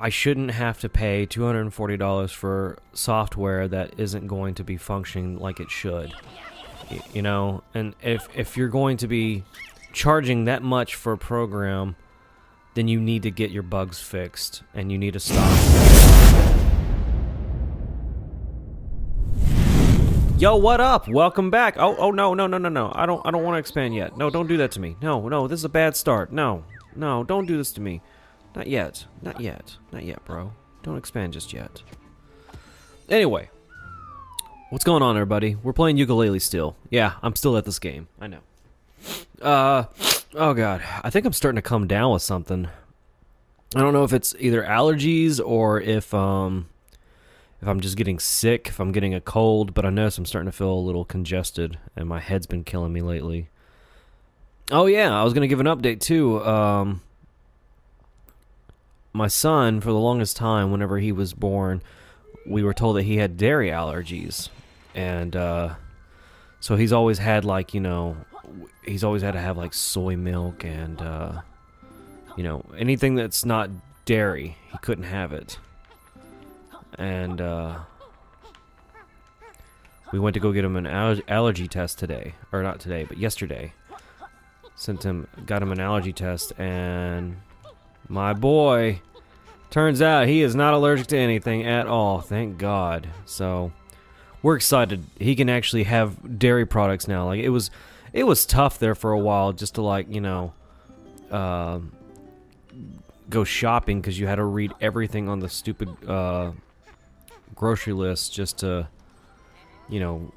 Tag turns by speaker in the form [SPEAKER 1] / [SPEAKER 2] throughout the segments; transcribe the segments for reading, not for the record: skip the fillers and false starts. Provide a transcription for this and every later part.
[SPEAKER 1] I shouldn't have to pay $240 for software that isn't going to be functioning like it should. You know, and if you're going to be charging that much for a program, then you need to get your bugs fixed, and you need to stop. Yo, what up? Welcome back. Oh no. I don't want to expand yet. No, don't do that to me. No, this is a bad start. No, don't do this to me. Not yet, bro. Don't expand just yet. Anyway, what's going on, everybody? We're playing Yooka-Laylee still. Yeah, I'm still at this game. I know. Oh god, I think I'm starting to come down with something. I don't know if it's either allergies or if I'm just getting sick, if I'm getting a cold, but I notice I'm starting to feel a little congested, and my head's been killing me lately. Oh yeah, I was gonna give an update too. My son, for the longest time, whenever he was born, we were told that he had dairy allergies, and so he's always had, like, you know, he's always had to have like soy milk and you know, anything that's not dairy, he couldn't have it. And we went to go get him an allergy test today, or not today, but yesterday. Got him an allergy test, and my boy, turns out he is not allergic to anything at all, thank God. So we're excited. He can actually have dairy products now. Like, it was tough there for a while just to, like, you know, go shopping, because you had to read everything on the stupid grocery list just to, you know,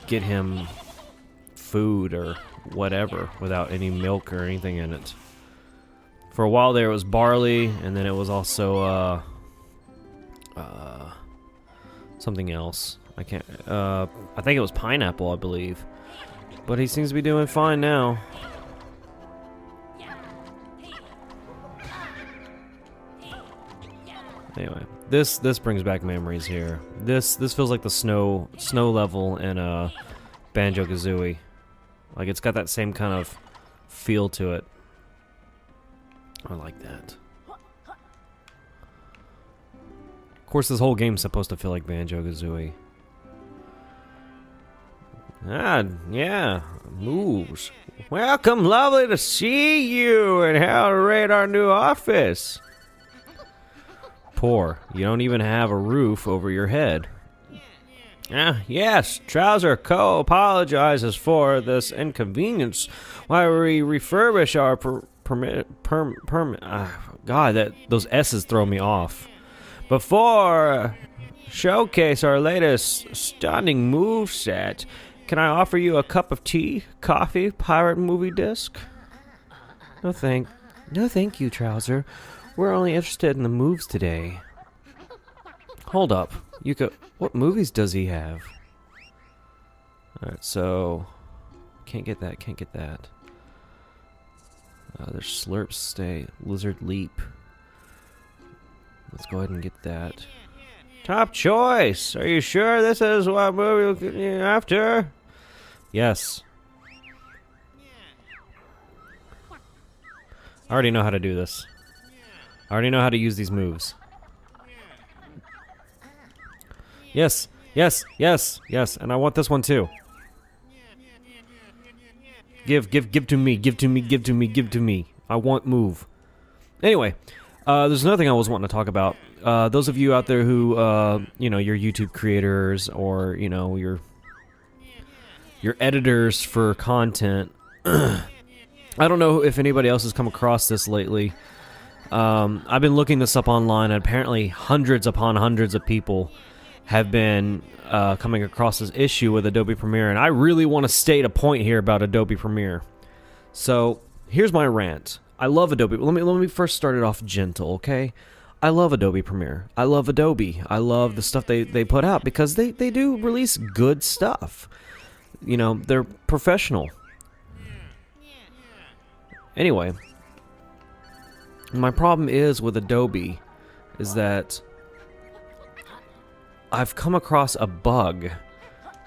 [SPEAKER 1] get him food or whatever without any milk or anything in it. For a while there it was barley, and then it was also something else. I think it was pineapple, I believe. But he seems to be doing fine now. Anyway, this brings back memories here. This feels like the snow level in Banjo-Kazooie. Like, it's got that same kind of feel to it. I like that. Of course, this whole game's supposed to feel like Banjo-Kazooie. Ah, yeah, moves. Welcome, lovely to see you, and how to rate our new office. Poor, you don't even have a roof over your head. Yes, Trouser Co. apologizes for this inconvenience while we refurbish our God, those S's throw me off. Before showcase our latest stunning moveset, can I offer you a cup of tea, coffee, pirate movie disc? No thank you, Trouser. We're only interested in the moves today. Hold up, Yooka, what movies does he have? Alright, so can't get that. There's Slurp Stay, Lizard Leap. Let's go ahead and get that. Top choice! Are you sure this is what movie you're after? Yes. I already know how to do this. I already know how to use these moves. Yes, and I want this one too. Give to me. I want move. Anyway, there's another thing I was wanting to talk about. Those of you out there who, you know, you're YouTube creators, or, you know, you're editors for content. I don't know if anybody else has come across this lately. I've been looking this up online, and apparently hundreds upon hundreds of people have been coming across this issue with Adobe Premiere, and I really want to state a point here about Adobe Premiere. So here's my rant. I love Adobe. Let me first start it off gentle, okay? I love Adobe Premiere. I love Adobe. I love the stuff they put out, because they do release good stuff. You know, they're professional. Anyway, my problem is with Adobe is that I've come across a bug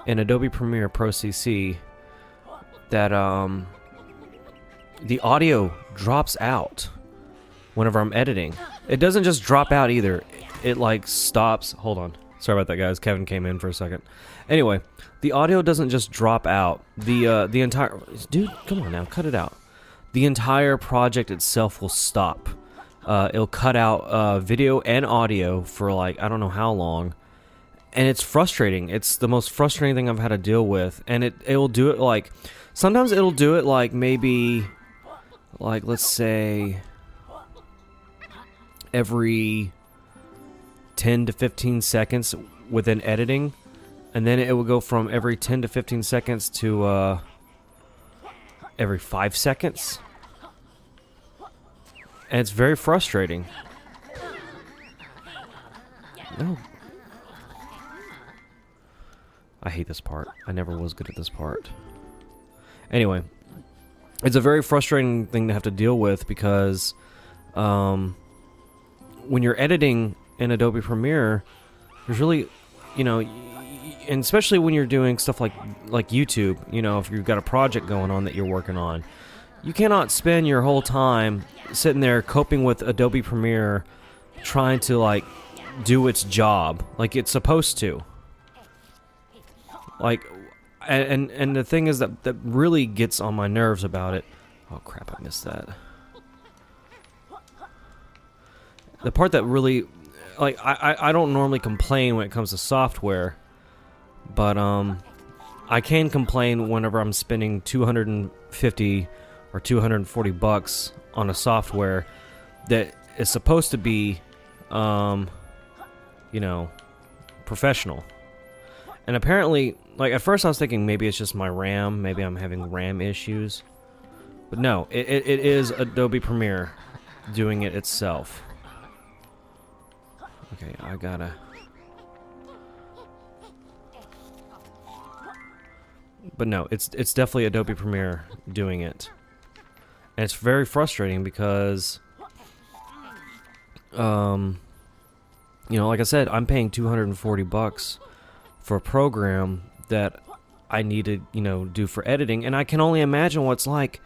[SPEAKER 1] in Adobe Premiere Pro CC that the audio drops out whenever I'm editing. It doesn't just drop out either. It like stops. Hold on. Sorry about that, guys. Kevin came in for a second. Anyway, the audio doesn't just drop out. The entire... Dude, come on now. Cut it out. The entire project itself will stop. It'll cut out video and audio for like, I don't know how long. And it's frustrating. It's the most frustrating thing I've had to deal with. And it'll do it like... Sometimes it'll do it like maybe... Like, let's say... Every 10 to 15 seconds within editing. And then it will go from every 10 to 15 seconds to every 5 seconds. And it's very frustrating. No. I hate this part. I never was good at this part. Anyway, it's a very frustrating thing to have to deal with because when you're editing in Adobe Premiere, there's really, you know, and especially when you're doing stuff like YouTube, you know, if you've got a project going on that you're working on, you cannot spend your whole time sitting there coping with Adobe Premiere trying to, like, do its job like it's supposed to. Like, and the thing is that really gets on my nerves about it. Oh crap, I missed that. The part that really, like, I don't normally complain when it comes to software, but I can complain whenever I'm spending $250 or $240 on a software that is supposed to be, you know, professional. And apparently, like, at first I was thinking maybe it's just my RAM, maybe I'm having RAM issues. But no, it is Adobe Premiere doing it itself. Okay, I gotta... But no, it's definitely Adobe Premiere doing it. And it's very frustrating because... you know, like I said, I'm paying $240 for a program that I need to, you know, do for editing, and I can only imagine what it's like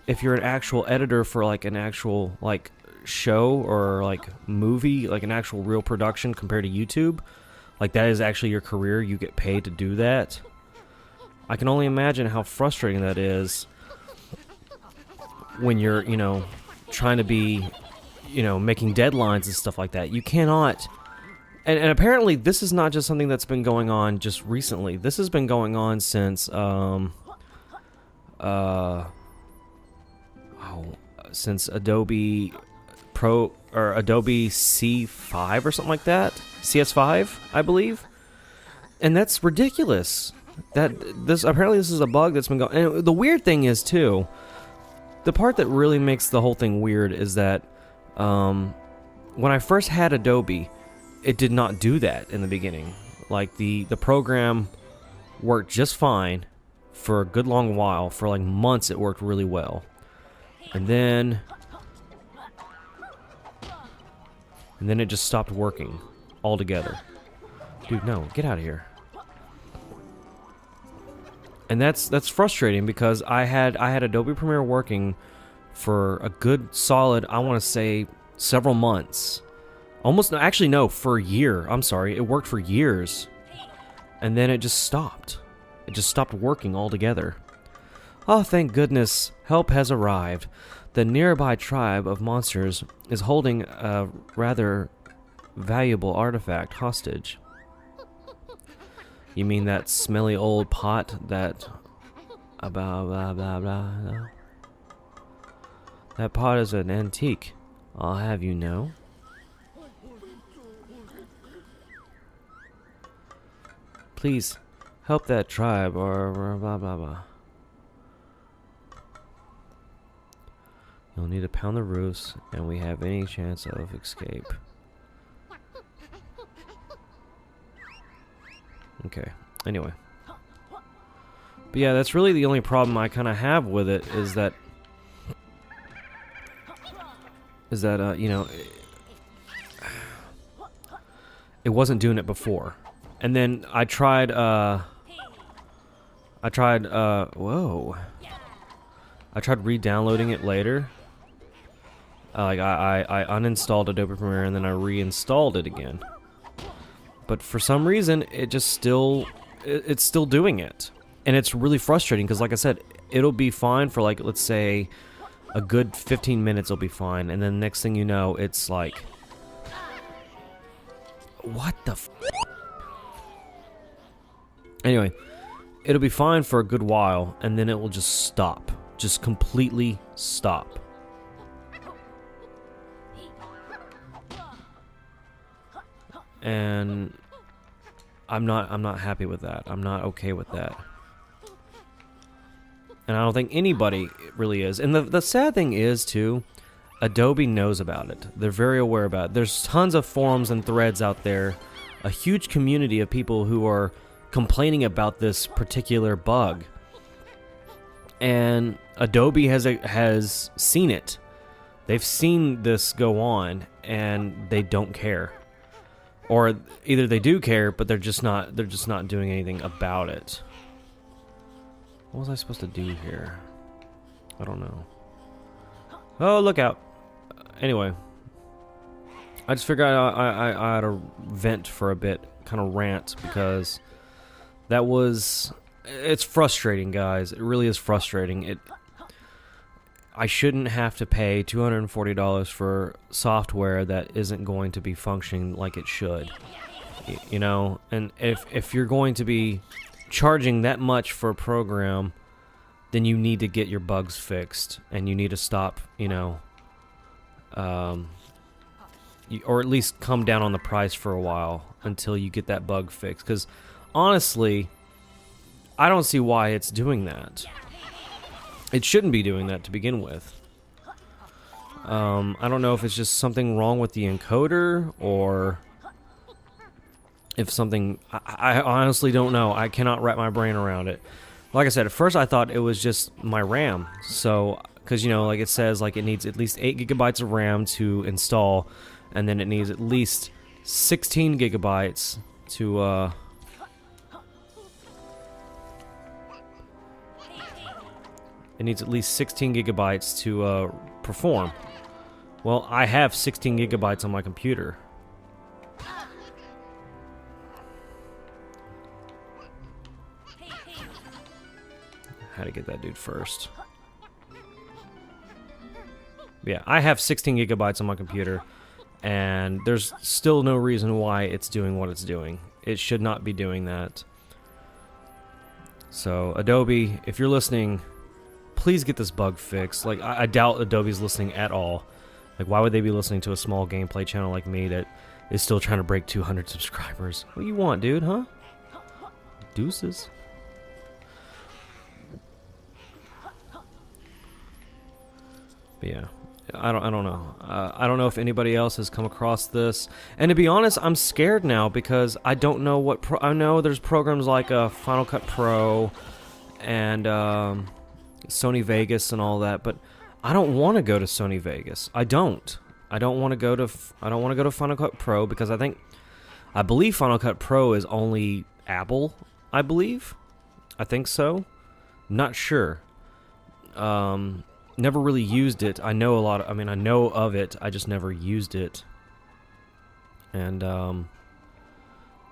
[SPEAKER 1] if you're an actual editor for like an actual like show or like movie, like an actual real production compared to YouTube. Like that is actually your career, you get paid to do that. I can only imagine how frustrating that is when you're, you know, trying to be, you know, making deadlines and stuff like that. You cannot... And apparently this is not just something that's been going on just recently. This has been going on since since Adobe Pro or Adobe C5 or something like that. CS5, I believe. And that's ridiculous. Apparently this is a bug that's been going. And the weird thing is too, the part that really makes the whole thing weird is that when I first had Adobe, it did not do that in the beginning. Like the program worked just fine for a good long while. For like months it worked really well. And then it just stopped working altogether. Dude, no, get out of here. And that's frustrating because I had Adobe Premiere working for a good solid, I want to say, several months. Actually no, for a year. I'm sorry, it worked for years. And then it just stopped. It just stopped working altogether. Oh, thank goodness, help has arrived. The nearby tribe of monsters is holding a rather valuable artifact hostage. You mean that smelly old pot that... blah, blah, blah, blah. That pot is an antique, I'll have you know. Please, help that tribe or blah, blah, blah. You'll need to pound the roofs, and we have any chance of escape. Okay, anyway. But yeah, that's really the only problem I kind of have with it, is that... you know... It wasn't doing it before. And then I tried, whoa. I tried re-downloading it later. Like I uninstalled Adobe Premiere and then I reinstalled it again. But for some reason, it just still, it's still doing it. And it's really frustrating because, like I said, it'll be fine for, like, let's say a good 15 minutes will be fine. And then next thing you know, it's like, what the f? Anyway, it'll be fine for a good while and then it will just stop. Just completely stop. And I'm not happy with that. I'm not okay with that. And I don't think anybody really is. And the sad thing is, too, Adobe knows about it. They're very aware about it. There's tons of forums and threads out there, a huge community of people who are complaining about this particular bug. And Adobe has seen it. They've seen this go on, and they don't care. Or either they do care, but they're just not doing anything about it. What was I supposed to do here? I don't know. Oh, look out. Anyway. I just figured I had to vent for a bit, kind of rant, because that was... It's frustrating, guys. It really is frustrating. I shouldn't have to pay $240 for software that isn't going to be functioning like it should. You know, and if you're going to be charging that much for a program, then you need to get your bugs fixed, and you need to stop, you know, or at least come down on the price for a while until you get that bug fixed. Because honestly, I don't see why it's doing that. It shouldn't be doing that to begin with. I don't know if it's just something wrong with the encoder, or if something... I honestly don't know. I cannot wrap my brain around it. Like I said, at first I thought it was just my RAM. So, because, you know, like it says, like it needs at least 8 gigabytes of RAM to install, and then it needs at least 16 gigabytes to... It needs at least 16 gigabytes to perform. Well, I have 16 gigabytes on my computer. How to get that dude first. Yeah, I have 16 gigabytes on my computer, and there's still no reason why it's doing what it's doing. It should not be doing that. So, Adobe, if you're listening... Please get this bug fixed. Like, I doubt Adobe's listening at all. Like, why would they be listening to a small gameplay channel like me that is still trying to break 200 subscribers? What do you want, dude, huh? Deuces. But yeah, I don't know. I don't know if anybody else has come across this. And to be honest, I'm scared now because I don't know what... I know there's programs like Final Cut Pro and... Sony Vegas and all that, but I don't want to go to Sony Vegas. I don't want to go to Final Cut Pro because I believe Final Cut Pro is only Apple, I believe. I think so. Not sure. Never really used it. I know I know of it. I just never used it. And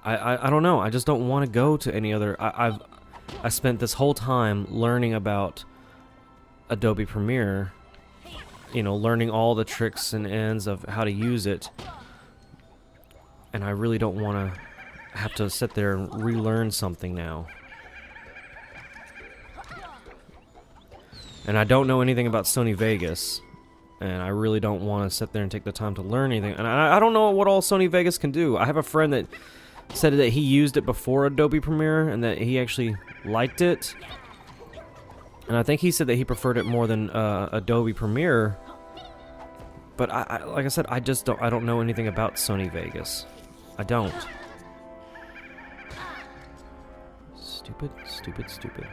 [SPEAKER 1] I don't know. I just don't want to go to any other. I spent this whole time learning about Adobe Premiere, you know, learning all the tricks and ends of how to use it, and I really don't want to have to sit there and relearn something now. And I don't know anything about Sony Vegas, and I really don't want to sit there and take the time to learn anything. And I don't know what all Sony Vegas can do. I have a friend that said that he used it before Adobe Premiere and that he actually liked it. And I think he said that he preferred it more than Adobe Premiere. But like I said, I don't know anything about Sony Vegas. I don't. Stupid, stupid, stupid.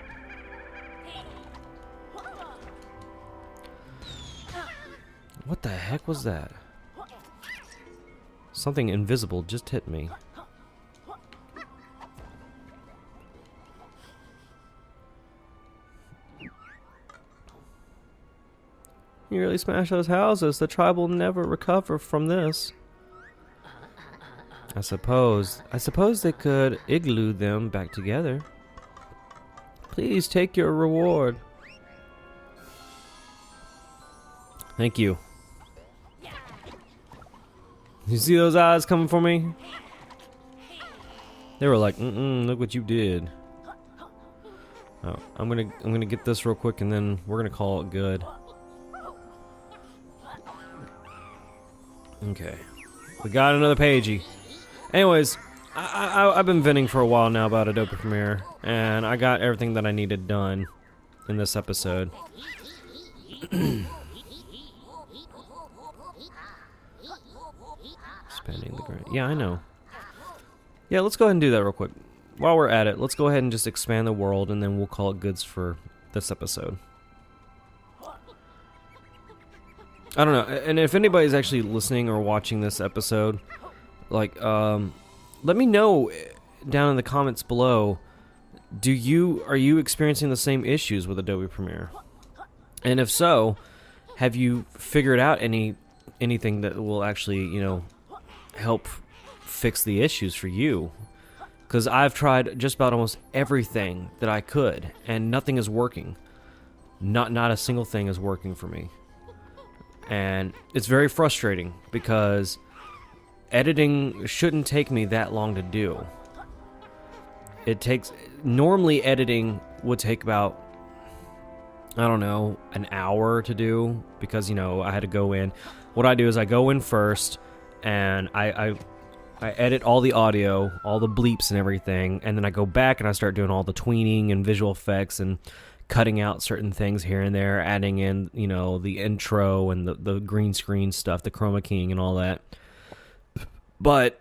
[SPEAKER 1] What the heck was that? Something invisible just hit me. nearly smashed those houses. The tribe will never recover from this. I suppose they could igloo them back together. Please take your reward. Thank you. You see those eyes coming for me? They were like, look what you did. Oh, I'm gonna get this real quick and then we're gonna call it good. Okay. We got another pagey. Anyways, I've been venting for a while now about Adobe Premiere, and I got everything that I needed done in this episode. Spending the grant. Yeah, I know. Yeah, let's go ahead and do that real quick. While we're at it, let's go ahead and just expand the world, and then we'll call it goods for this episode. I don't know, and if anybody's actually listening or watching this episode, like, let me know down in the comments below. Are you experiencing the same issues with Adobe Premiere? And if so, have you figured out anything that will actually, you know, help fix the issues for you? Because I've tried just about almost everything that I could, and nothing is working. Not a single thing is working for me. And it's very frustrating because editing shouldn't take me that long to do. Normally editing would take about, I don't know, an hour to do, because, you know, I had to go in. What I do is I go in first and I edit all the audio, all the bleeps and everything, and then I go back and I start doing all the tweening and visual effects and cutting out certain things here and there, adding in, you know, the intro and the green screen stuff, the chroma keying and all that. But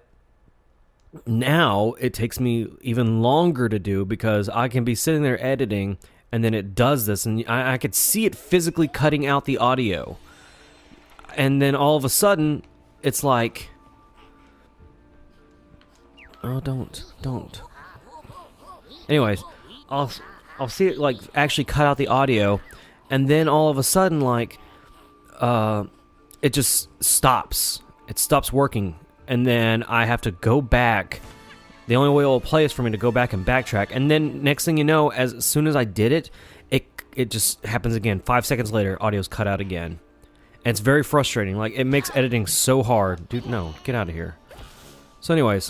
[SPEAKER 1] now it takes me even longer to do, because I can be sitting there editing and then it does this, and I could see it physically cutting out the audio. And then all of a sudden it's like, oh, don't. Anyways, I'll see it like actually cut out the audio, and then all of a sudden, like, it just stops. It stops working, and then I have to go back. The only way it will play is for me to go back and backtrack, and then next thing you know, as soon as I did it, it just happens again. 5 seconds later, audio's cut out again. And it's very frustrating. Like, it makes editing so hard. Dude, no, get out of here. So anyways,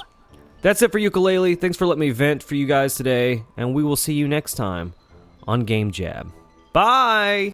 [SPEAKER 1] that's it for Yooka-Laylee. Thanks for letting me vent for you guys today, and we will see you next time on Game Jab. Bye!